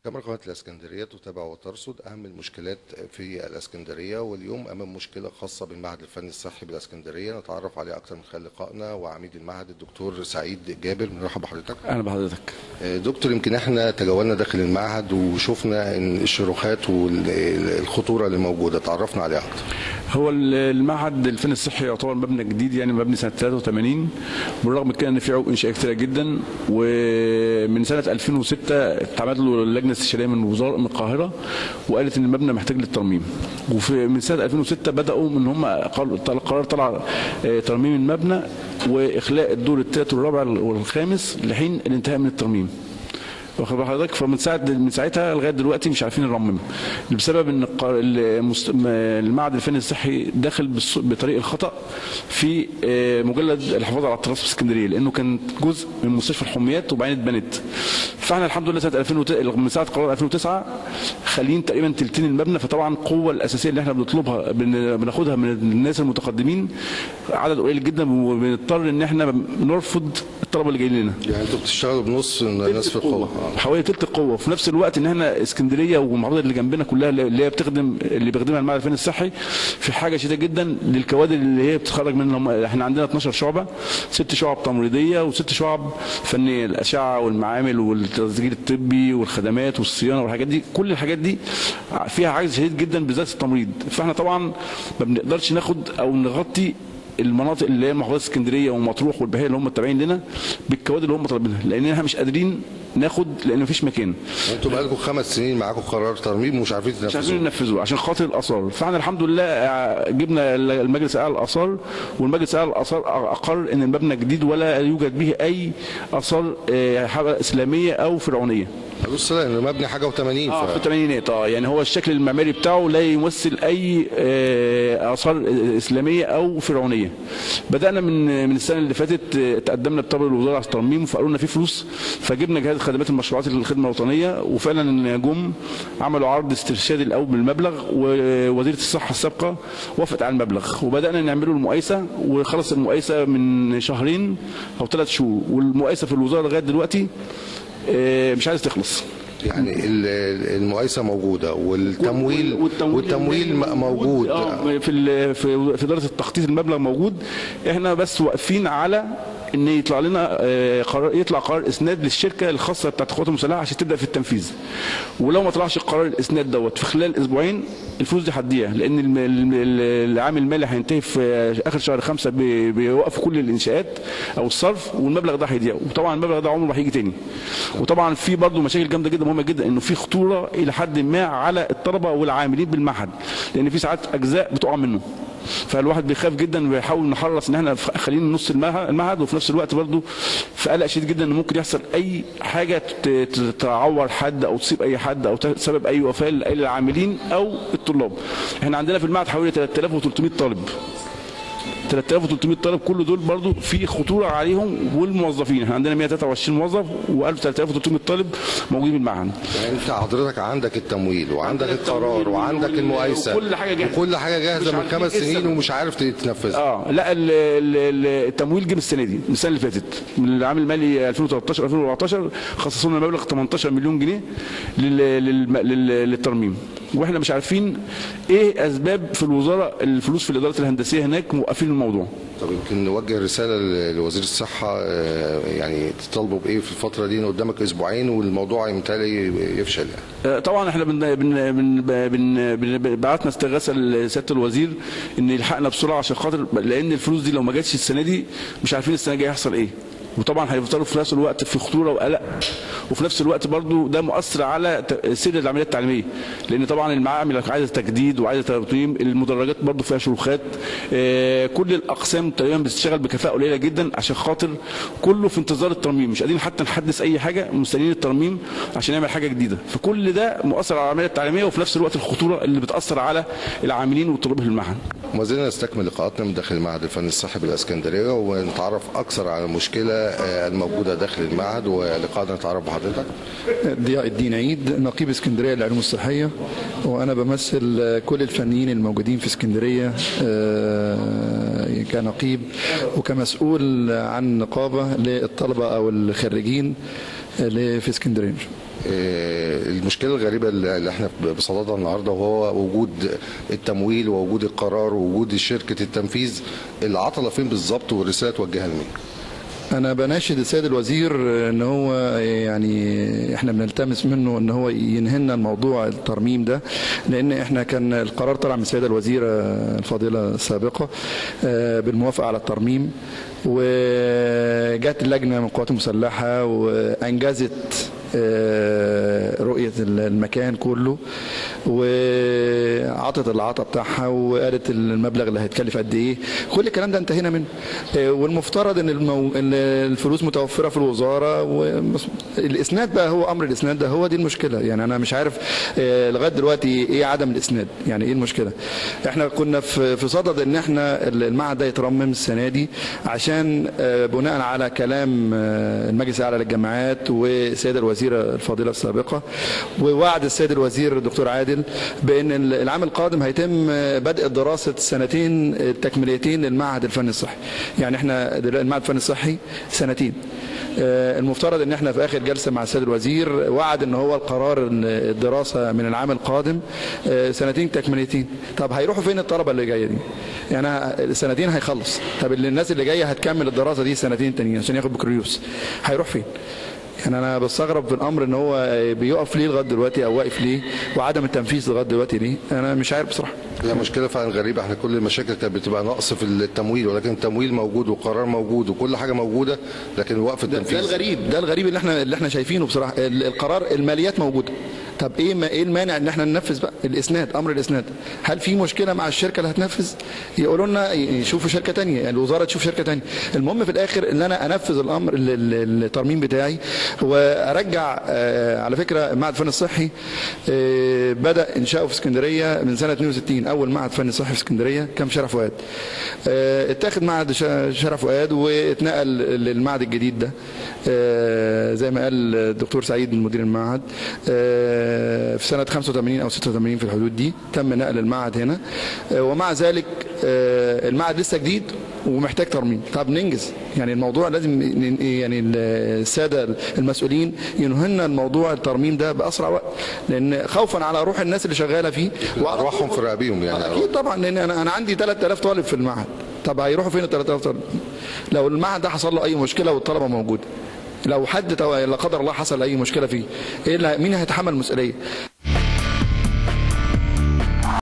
كاميرا قناة الإسكندرية تتابع وترصد أهم المشكلات في الإسكندرية، واليوم أمام مشكلة خاصة بالمعهد الفني الصحي بالإسكندرية نتعرف عليها أكثر من خلال لقائنا وعميد المعهد الدكتور سعيد جابر. مرحبا بحضرتك. أهلا بحضرتك. دكتور، يمكن احنا تجولنا داخل المعهد وشفنا إن الشروخات والخطورة اللي موجودة، تعرفنا عليها أكثر. هو المعهد الفني الصحي يعتبر مبنى جديد، يعني مبني سنة 83، بالرغم من كده ان في عقود انشائيه كثيره جدا. ومن سنه 2006 اتعمل له لجنه استشاريه من القاهره وقالت ان المبنى محتاج للترميم. ومن سنه 2006 بداوا ان هم قرار طلع ترميم المبنى واخلاء الدور الثالث والرابع والخامس لحين الانتهاء من الترميم. واخد بال حضرتك؟ فمن ساعتها لغايه دلوقتي مش عارفين نرممه، بسبب ان المعهد الفني الصحي داخل بطريق الخطا في مجلد الحفاظ على التراث في اسكندريه، لانه كان جزء من مستشفى الحميات وبعدين اتبنت. فاحنا الحمد لله من ساعه قرار 2009 خاليين تقريبا تلتين المبنى. فطبعا القوه الاساسيه اللي احنا بنطلبها بناخدها من الناس المتقدمين عدد قليل جدا، وبنضطر ان احنا نرفض الطلبه اللي جايين لنا. يعني انتوا بتشتغلوا بنص الناس في القوه، حوالي تلت القوه. وفي نفس الوقت ان احنا اسكندريه والمحافظات اللي جنبنا كلها اللي هي بيخدمها المعهد الفني الصحي في حاجه شديده جدا للكوادر اللي هي بتتخرج منهم. احنا عندنا 12 شعبه، 6 شعب تمريضيه و6 شعب فنيه، الاشعه والمعامل والتسجيل الطبي والخدمات والصيانه والحاجات دي. كل الحاجات دي فيها عجز شديد جدا بالذات التمريض. فاحنا طبعا ما بنقدرش ناخد او نغطي المناطق اللي هي محافظات اسكندريه ومطروح والبحيره اللي هم التابعين لنا بالكوادر اللي هم طالبينها، لان احنا مش قادرين ناخد، لان مفيش مكان. انتوا بقالكم 5 سنين معاكم قرار ترميم ومش عارفين تنفذوه. مش عارفين ننفذوه عشان خاطر الاثار. فاحنا الحمد لله جبنا المجلس الاعلى للاثار، والمجلس الاعلى للاثار اقر ان المبنى جديد ولا يوجد به اي اثار اسلاميه او فرعونيه. بص، لا انه مبني حاجه و80 في الثمانينات. يعني هو الشكل المعماري بتاعه لا يمثل اي اثار اسلاميه او فرعونيه. بدانا من السنه اللي فاتت، تقدمنا بطلب الوزاره على الترميم فقالوا لنا في فلوس، فجبنا جهاز خدمات المشروعات للخدمه الوطنيه، وفعلا جم عملوا عرض استرشادي الاول بالمبلغ، ووزيره الصحه السابقه وافقت على المبلغ، وبدانا نعمله المقايسه، وخلص المقايسه من شهرين او 3 شهور، والمقايسه في الوزاره لغايه دلوقتي مش عايز تخلص. يعني المقايسه موجوده والتمويل موجود في اداره التخطيط، المبلغ موجود. احنا بس واقفين على ان يطلع لنا قرار اسناد للشركه الخاصه بتاعت القوات المسلحه عشان تبدا في التنفيذ. ولو ما طلعش القرار الاسناد دوت في خلال اسبوعين الفلوس دي هتضيع، لان العام المالي هينتهي في اخر شهر 5 بيوقفوا كل الانشاءات او الصرف، والمبلغ ده هيضيع. وطبعا المبلغ ده عمره ما هيجي تاني. وطبعا في برضه مشاكل جامده جدا مهمه جدا، انه في خطوره الى حد ما على الطلبه والعاملين بالمعهد، لان في ساعات اجزاء بتقع منه. فالواحد بيخاف جدا ويحاول نحرص ان احنا خلينا نص المعهد، وفي نفس الوقت برضه في قلق شديد جدا ان ممكن يحصل اي حاجه تعور حد او تصيب اي حد او تسبب اي وفاه للعاملين او الطلاب. احنا عندنا في المعهد حوالي 3300 طالب. 3300 طالب، كل دول برضو في خطوره عليهم والموظفين. احنا عندنا 123 موظف و3300 طالب موجودين في المعهد. يعني انت حضرتك عندك التمويل وعندك القرار وعندك المقايسه وكل حاجه جاهزه من 5 سنين ومش عارف تنفذها. لا، التمويل جه من السنه دي، من السنه اللي فاتت، من العام المالي 2013 2014 خصصوا لنا مبلغ 18 مليون جنيه للترميم. واحنا مش عارفين ايه اسباب في الوزاره الفلوس في الادارات الهندسيه هناك موقفين الموضوع. طب يمكن نوجه رساله لوزير الصحه، يعني تطالبوا بايه في الفتره دي؟ قدامك اسبوعين والموضوع يمتلي يفشل. طبعا احنا بعتنا استغاثه لسياده الوزير ان يلحقنا بسرعه عشان خاطر، لان الفلوس دي لو ما جاتش السنه دي مش عارفين السنه الجايه هيحصل ايه. وطبعا هيفضلوا في نفس الوقت في خطوره وقلق، وفي نفس الوقت برضو ده مؤثر على سير العمليه التعليميه، لان طبعا المعامل عايزه تجديد وعايزه ترميم، المدرجات برضو فيها شروخات، كل الاقسام تقريبا بتشتغل بكفاءه قليله جدا عشان خاطر كله في انتظار الترميم، مش قادرين حتى نحدث اي حاجه، مستنيين الترميم عشان نعمل حاجه جديده. فكل ده مؤثر على العمليه التعليميه، وفي نفس الوقت الخطوره اللي بتاثر على العاملين والطلاب في المعهد. وما زلنا نستكمل لقاءاتنا من داخل المعهد الفني الصحي بالاسكندريه ونتعرف اكثر على المشكله الموجوده داخل المعهد، ولقاءنا نتعرف بحضرتك. ضياء الدين عيد، نقيب اسكندريه للعلوم الصحيه، وانا بمثل كل الفنيين الموجودين في اسكندريه كنقيب وكمسؤول عن نقابه للطلبه او الخريجين في اسكندريه. المشكله الغريبه اللي احنا بصددها النهارده وهو وجود التمويل ووجود القرار ووجود شركه التنفيذ. العطله فين بالظبط والرساله توجهها لمين؟ أنا بناشد السيد الوزير إن هو يعني إحنا بنلتمس منه إن هو ينهلنا الموضوع الترميم ده، لأن إحنا كان القرار طلع من السيدة الوزيرة الفاضلة السابقة بالموافقة على الترميم، وجات اللجنة من القوات المسلحة وأنجزت رؤية المكان كله وعطت العطا بتاعها وقالت المبلغ اللي هيتكلف قد ايه. كل الكلام ده انتهينا منه، والمفترض ان الفلوس متوفره في الوزاره، والاسناد بقى هو امر الاسناد ده هو دي المشكله. يعني انا مش عارف لغايه دلوقتي ايه عدم الاسناد، يعني ايه المشكله. احنا كنا في صدد ان احنا المعهد ده يترمم السنه دي عشان بناء على كلام المجلس الاعلى للجامعات والسيده الوزيره الفاضله السابقه ووعد السيد الوزير الدكتور عادل بان العام القادم هيتم بدء دراسه سنتين تكميليتين للمعهد الفني الصحي. يعني احنا المعهد الفني الصحي سنتين، المفترض ان احنا في اخر جلسه مع السيد الوزير وعد ان هو القرار الدراسه من العام القادم سنتين تكميليتين. طب هيروحوا فين الطلبه اللي جايه دي؟ يعني سنتين هيخلص، طب الناس اللي جايه هتكمل الدراسه دي سنتين تانيين عشان ياخد بكالوريوس، هيروح فين؟ يعني انا بستغرب في الامر ان هو بيقف ليه لغايه دلوقتي او واقف ليه، وعدم التنفيذ لغايه دلوقتي ليه؟ انا مش عارف بصراحه. هي مشكله فعلا غريبه. احنا كل المشاكل كانت بتبقى نقص في التمويل، ولكن التمويل موجود والقرار موجود وكل حاجه موجوده، لكن وقف التنفيذ ده الغريب اللي احنا شايفينه بصراحه. القرار الماليات موجوده، طب ايه المانع ان احنا ننفذ بقى الاسناد؟ امر الاسناد، هل في مشكله مع الشركه اللي هتنفذ؟ يقولوا لنا يشوفوا شركه ثانيه، يعني الوزاره تشوف شركه ثانيه. المهم في الاخر ان انا انفذ الامر الترميم بتاعي وارجع. على فكره المعهد الفني الصحي بدا انشاؤه في اسكندريه من سنه 62. اول معهد فني صحي في اسكندريه كان في شارع فؤاد، اتاخد معهد شارع فؤاد واتنقل للمعهد الجديد ده زي ما قال الدكتور سعيد مدير المعهد في سنة 85 أو 86 في الحدود دي تم نقل المعهد هنا. ومع ذلك المعهد لسه جديد ومحتاج ترميم. طب ننجز، يعني الموضوع لازم يعني السادة المسؤولين ينهلنا الموضوع الترميم ده بأسرع وقت، لأن خوفا على روح الناس اللي شغالة فيه وأرواحهم في رقابيهم. يعني أكيد طبعا، لأن أنا عندي 3000 طالب في المعهد. طب هيروحوا فين ال 3000 طالب؟ لو المعهد ده حصل له أي مشكلة والطلبة موجودة، لو حد لا قدر الله حصل اي مشكله فيه، مين هيتحمل المسؤوليه؟